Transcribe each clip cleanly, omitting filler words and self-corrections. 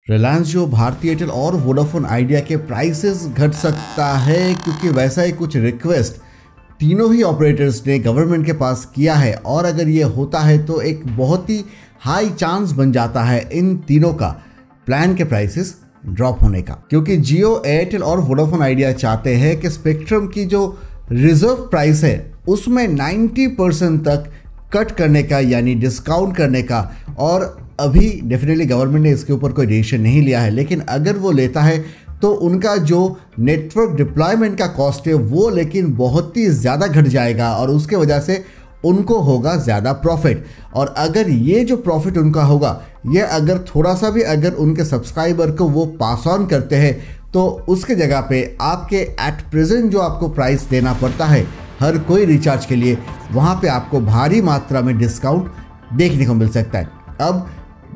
रिलायंस जो भारती एयरटेल और Vodafone idea के प्राइसेस घट सकता है, क्योंकि वैसा ही कुछ रिक्वेस्ट तीनों ही ऑपरेटर्स ने गवर्नमेंट के पास किया है। और अगर ये होता है तो एक बहुत ही हाई चांस बन जाता है इन तीनों का प्लान के प्राइसेस ड्रॉप होने का, क्योंकि जियो, एयरटेल और वोडाफोन आइडिया चाहते हैं कि स्पेक्ट्रम की जो रिजर्व प्राइस है उसमें 90% तक कट करने का, यानी डिस्काउंट करने का। और अभी डेफिनेटली गवर्नमेंट ने इसके ऊपर कोई डिसीजन नहीं लिया है, लेकिन अगर वो लेता है तो उनका जो नेटवर्क डिप्लॉयमेंट का कॉस्ट है वो लेकिन बहुत ही ज़्यादा घट जाएगा और उसके वजह से उनको होगा ज़्यादा प्रॉफिट। और अगर ये जो प्रॉफिट उनका होगा, ये अगर थोड़ा सा भी अगर उनके सब्सक्राइबर को वो पास ऑन करते हैं तो उसके जगह पे आपके एट प्रेजेंट जो आपको प्राइस देना पड़ता है हर कोई रिचार्ज के लिए, वहाँ पे आपको भारी मात्रा में डिस्काउंट देखने को मिल सकता है। अब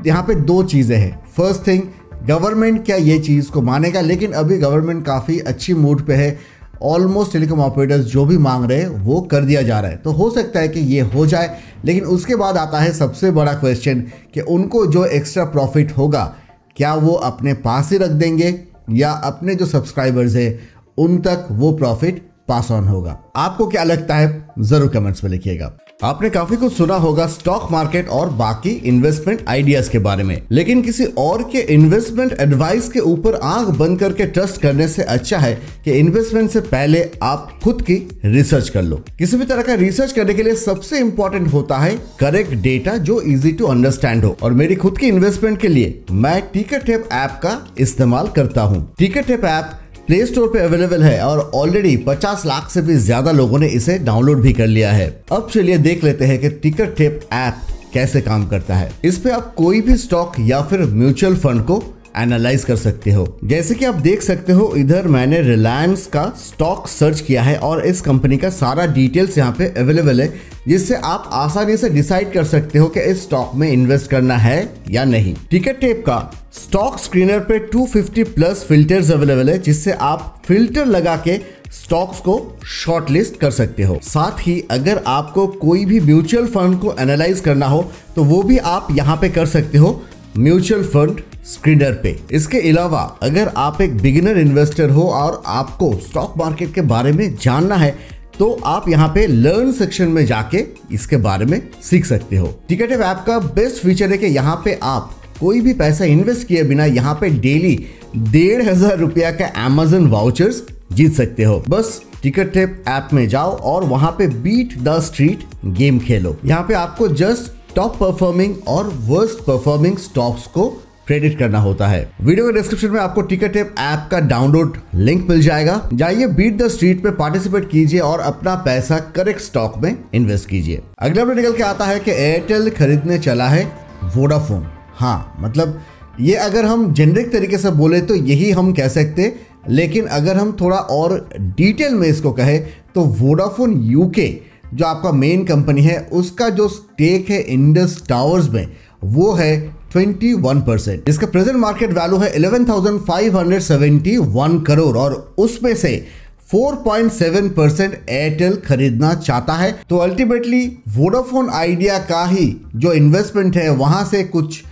यहाँ पे दो चीज़ें हैं। फर्स्ट थिंग, गवर्नमेंट क्या ये चीज़ को मानेगा, लेकिन अभी गवर्नमेंट काफ़ी अच्छी मूड पे है। ऑलमोस्ट टेलीकॉम ऑपरेटर्स जो भी मांग रहे हैं वो कर दिया जा रहा है, तो हो सकता है कि ये हो जाए। लेकिन उसके बाद आता है सबसे बड़ा क्वेश्चन कि उनको जो एक्स्ट्रा प्रॉफिट होगा क्या वो अपने पास ही रख देंगे या अपने जो सब्सक्राइबर्स है उन तक वो प्रॉफिट पास ऑन होगा। आपको क्या लगता है जरूर कमेंट्स में लिखिएगा। आपने काफी कुछ सुना होगा स्टॉक मार्केट और बाकी इन्वेस्टमेंट आइडियाज के बारे में, लेकिन किसी और के इन्वेस्टमेंट एडवाइस के ऊपर आंख बंद करके ट्रस्ट करने से अच्छा है कि इन्वेस्टमेंट से पहले आप खुद की रिसर्च कर लो। किसी भी तरह का रिसर्च करने के लिए सबसे इंपॉर्टेंट होता है करेक्ट डेटा जो इजी टू अंडरस्टैंड हो। और मेरी खुद की इन्वेस्टमेंट के लिए मैं टिकरटेप ऐप का इस्तेमाल करता हूँ। टिकरटेप ऐप प्ले स्टोर पे अवेलेबल है और ऑलरेडी 50 लाख से भी ज्यादा लोगों ने इसे डाउनलोड भी कर लिया है। अब चलिए देख लेते हैं कि टिकरटेप ऐप कैसे काम करता है। इस पे आप कोई भी स्टॉक या फिर म्यूचुअल फंड को एनालाइज कर सकते हो। जैसे कि आप देख सकते हो, इधर मैंने रिलायंस का स्टॉक सर्च किया है और इस कंपनी का सारा डिटेल्स यहाँ पे अवेलेबल है, जिससे आप आसानी से डिसाइड कर सकते हो कि इस स्टॉक में इन्वेस्ट करना है या नहीं। टिकरटेप का स्टॉक स्क्रीनर पे 250 प्लस फिल्टर्स अवेलेबल है, जिससे आप फिल्टर लगा के स्टॉक्स को शॉर्टलिस्ट कर सकते हो। साथ ही अगर आपको कोई भी म्यूचुअल फंड को एनालाइज करना हो तो वो भी आप यहाँ पे कर सकते हो म्यूचुअल फंड स्क्रीनर पे। इसके अलावा अगर आप एक बिगिनर इन्वेस्टर हो और आपको स्टॉक मार्केट के बारे में जानना है तो आप यहाँ पे लर्न सेक्शन में जाके इसके बारे में सीख सकते हो। टिकरटेप ऐप का बेस्ट फीचर है कि यहाँ पे आप कोई भी पैसा इन्वेस्ट किए बिना यहाँ पे डेली 1500 रुपया का अमेज़न वाउचर्स जीत सकते हो। बस टिकरटेप ऐप में जाओ और वहां पे बीट द स्ट्रीट गेम खेलो। यहाँ पे आपको जस्ट टॉप परफॉर्मिंग और वर्स्ट परफॉर्मिंग स्टॉक्स को क्रेडिट करना होता है। वीडियो के डिस्क्रिप्शन में आपको टिकरटेप ऐप का डाउनलोड लिंक मिल जाएगा। जाइए बीट द स्ट्रीट पे पार्टिसिपेट कीजिए और अपना पैसा करेक्ट स्टॉक में इन्वेस्ट कीजिए। अगला अपडेट निकल के आता है कि एयरटेल खरीदने चला है वोडाफोन। हाँ, मतलब ये अगर हम जेनरिक तरीके से बोले तो यही हम कह सकते, लेकिन अगर हम थोड़ा और डिटेल में इसको कहें तो वोडाफोन यूके जो आपका मेन कंपनी है उसका जो स्टेक है इंडस टावर्स में वो है 21%। इसका प्रेजेंट मार्केट वैल्यू है 11,571 करोड़ और उसमें से 4.7% एयरटेल खरीदना चाहता है। तो अल्टीमेटली वोडाफोन आइडिया का ही जो इन्वेस्टमेंट है वहां से कुछ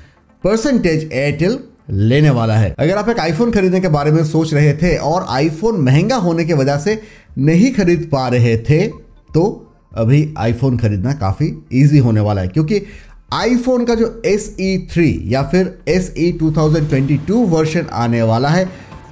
परसेंटेज एयरटेल लेने वाला है। अगर आप एक आईफोन खरीदने के बारे में सोच रहे थे और आईफोन महंगा होने की वजह से नहीं खरीद पा रहे थे तो अभी आईफोन खरीदना काफी इजी होने वाला है, क्योंकि आईफोन का जो SE3 या फिर SE 2022 वर्जन आने वाला है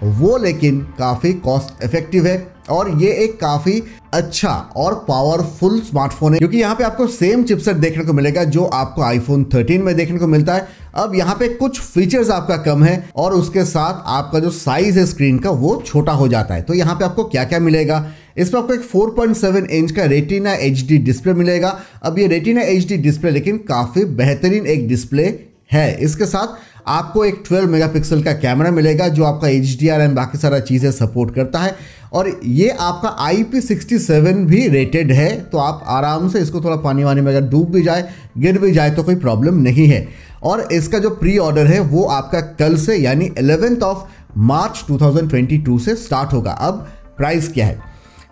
वो लेकिन काफी कॉस्ट इफेक्टिव है और ये एक काफी अच्छा और पावरफुल स्मार्टफोन है, क्योंकि यहाँ पे आपको सेम चिपसेट देखने को मिलेगा जो आपको आईफोन 13 में देखने को मिलता है। अब यहाँ पे कुछ फीचर्स आपका कम है और उसके साथ आपका जो साइज है स्क्रीन का वो छोटा हो जाता है। तो यहाँ पे आपको क्या क्या मिलेगा, इसमें आपको एक 4.7 इंच का रेटिना HD डिस्प्ले मिलेगा। अब ये रेटिना HD डिस्प्ले लेकिन काफी बेहतरीन एक डिस्प्ले है। इसके साथ आपको एक 12 मेगापिक्सल का कैमरा मिलेगा जो आपका HDR एंड बाकी सारा चीज़ें सपोर्ट करता है और ये आपका IP67 भी रेटेड है, तो आप आराम से इसको थोड़ा पानी वानी में अगर डूब भी जाए गिर भी जाए तो कोई प्रॉब्लम नहीं है। और इसका जो प्री ऑर्डर है वो आपका कल से यानी 11 मार्च 2022 से स्टार्ट होगा। अब प्राइस क्या है,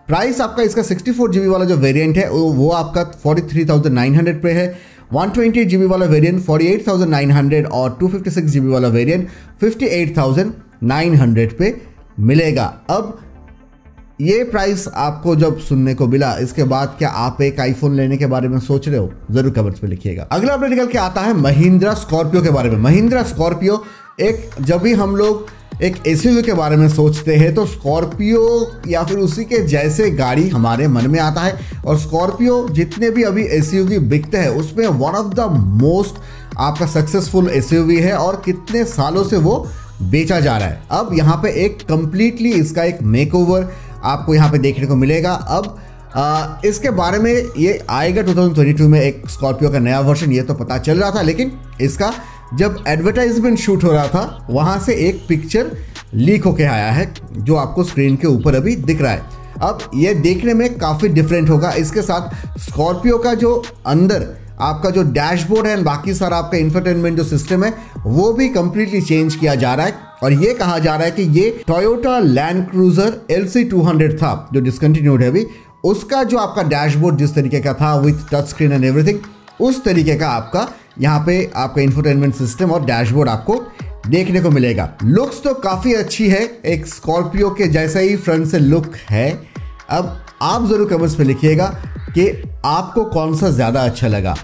प्राइस आपका इसका 64 GB वाला जो वेरिएंट है वो आपका 43,900 पे है 128 GB वाला वेरिएंट 48,900 और 256 GB वाला वेरिएंट 58,900 पे मिलेगा। अब ये प्राइस आपको जब सुनने को मिला, इसके बाद क्या आप एक आईफोन लेने के बारे में सोच रहे हो? जरूर कमेंट्स में लिखिएगा। अगला अपडेट निकल के आता है महिंद्रा स्कॉर्पियो के बारे में। महिंद्रा स्कॉर्पियो जब भी हम लोग एक एसयूवी के बारे में सोचते हैं तो स्कॉर्पियो या फिर उसी के जैसे गाड़ी हमारे मन में आता है। और स्कॉर्पियो जितने भी अभी एसयूवी बिकते हैं उसमें वन ऑफ द मोस्ट आपका सक्सेसफुल एसयूवी है और कितने सालों से वो बेचा जा रहा है। अब यहाँ पे एक कंप्लीटली इसका एक मेकओवर आपको यहाँ पे देखने को मिलेगा। अब इसके बारे में ये आएगा 2022 में एक स्कॉर्पियो का नया वर्जन, ये तो पता चल रहा था, लेकिन इसका जब एडवर्टाइजमेंट शूट हो रहा था वहां से एक पिक्चर लीक होके आया है जो आपको स्क्रीन के ऊपर अभी दिख रहा है। अब ये देखने में काफ़ी डिफरेंट होगा। इसके साथ स्कॉर्पियो का जो अंदर आपका जो डैशबोर्ड है, बाकी सारा आपका इंफोटेनमेंट जो सिस्टम है वो भी कंप्लीटली चेंज किया जा रहा है। और ये कहा जा रहा है कि ये टोयोटा लैंड क्रूजर LC200 था जो डिसकंटिन्यूड है अभी, उसका जो आपका डैशबोर्ड जिस तरीके का था with touch screen and everything, उस तरीके का आपका यहाँ पे आपका इंफोटेनमेंट सिस्टम और डैशबोर्ड आपको देखने को मिलेगा। लुक्स तो काफ़ी अच्छी है, एक स्कॉर्पियो के जैसा ही फ्रंट से लुक है। अब आप ज़रूर कमेंट्स में लिखिएगा कि आपको कौन सा ज़्यादा अच्छा लगा,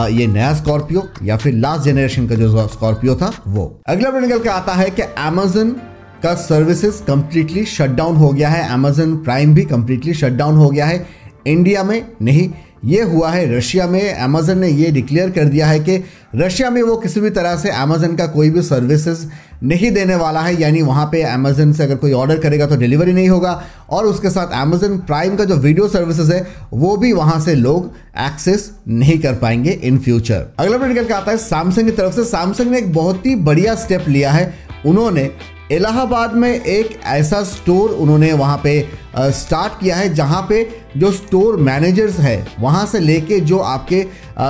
ये नया स्कॉर्पियो या फिर लास्ट जनरेशन का जो स्कॉर्पियो था वो। अगला अपडेट निकल के आता है कि अमेजन का सर्विसेज कंप्लीटली शटडाउन हो गया है। अमेजन प्राइम भी कंप्लीटली शटडाउन हो गया है। इंडिया में नहीं, ये हुआ है रशिया में। अमेजन ने ये डिक्लेयर कर दिया है कि रशिया में वो किसी भी तरह से अमेजन का कोई भी सर्विसेज नहीं देने वाला है, यानी वहाँ पे अमेजन से अगर कोई ऑर्डर करेगा तो डिलीवरी नहीं होगा। और उसके साथ अमेजन प्राइम का जो वीडियो सर्विसेज है वो भी वहाँ से लोग एक्सेस नहीं कर पाएंगे इन फ्यूचर। अगला अपडेट निकल के आता है सैमसंग की तरफ से। सैमसंग ने एक बहुत ही बढ़िया स्टेप लिया है। उन्होंने इलाहाबाद में एक ऐसा स्टोर उन्होंने वहाँ पे स्टार्ट किया है जहाँ पे जो स्टोर मैनेजर्स है वहाँ से लेके जो आपके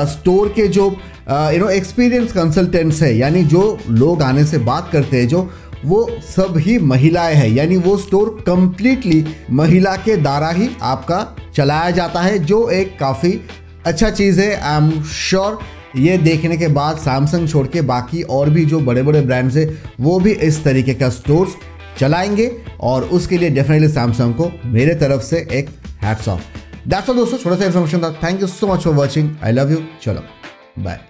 स्टोर के जो एक्सपीरियंस कंसल्टेंट्स है, यानी जो लोग आने से बात करते हैं जो, वो सब ही महिलाएं हैं। यानी वो स्टोर कंप्लीटली महिला के द्वारा ही आपका चलाया जाता है, जो एक काफ़ी अच्छा चीज़ है। आई एम श्योर ये देखने के बाद सैमसंग छोड़ के बाकी और भी जो बड़े बड़े ब्रांड्स है वो भी इस तरीके का स्टोर्स चलाएंगे और उसके लिए डेफिनेटली सैमसंग को मेरे तरफ से एक हैट्स ऑफ। दैट्स ऑल दोस्तों, छोटा सा इन्फॉर्मेशन था। Thank you so much for watching. I love you. चलो बाय।